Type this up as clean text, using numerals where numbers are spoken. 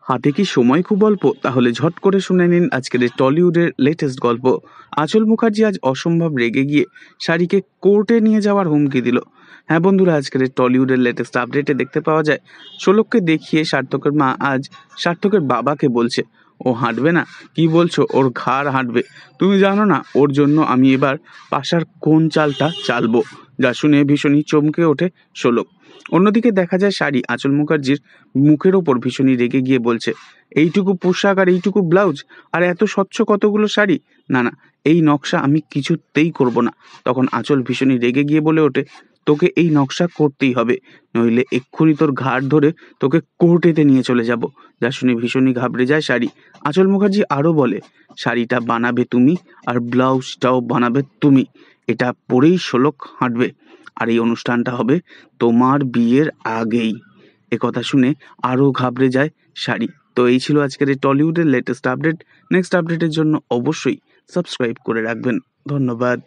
হাতে কি সময় খুব অল্প? তাহলে ঝট করে শুনে নিন আজকের এই টলিউডের লেটেস্ট গল্প। আঁচল মুখার্জি আজ অসম্ভব রেগে গিয়ে শাড়িকে কোর্টে নিয়ে যাওয়ার হুমকি দিল। হ্যাঁ বন্ধুরা, আজকের এই টলিউডের লেটেস্ট আপডেটে দেখতে পাওয়া যায় শোলককে দেখিয়ে সার্থকের মা আজ সার্থকের বাবাকে বলছে ও হাঁটবে না। কি বলছো? ওর ঘাড় হাঁটবে। তুমি জানো না ওর জন্য আমি এবার পাশার কোন চালটা চালবো। যা শুনে ভীষণই চমকে ওঠে শোলক। অন্যদিকে দেখা যায় শাড়ি আঁচল মুখার্জির মুখের ওপর ভীষণই রেগে গিয়ে বলছে, এইটুকু পোশাক আর এইটুকু ব্লাউজ আর এত স্বচ্ছ কতগুলো শাড়ি, না না, এই নকশা আমি কিছুতেই করব না। তখন আঁচল ভীষণই রেগে গিয়ে বলে ওঠে, তোকে এই নকশা করতেই হবে, নইলে এক্ষুনি তোর ঘাড় ধরে তোকে কোর্টেতে নিয়ে চলে যাব। যা শুনে ভীষণই ঘাবড়ে যায় শাড়ি। আঁচল মুখার্জি আরও বলে, শাড়িটা বানাবে তুমি আর ব্লাউজটাও বানাবে তুমি, এটা পরেই শোলক হাঁটবে, আর এই অনুষ্ঠানটা হবে তোমার বিয়ের আগেই। একথা শুনে আরও ঘাবড়ে যায় শাড়ি। তো এই ছিল আজকের এই টলিউডের লেটেস্ট আপডেট। নেক্সট আপডেটের জন্য অবশ্যই সাবস্ক্রাইব করে রাখবেন। ধন্যবাদ।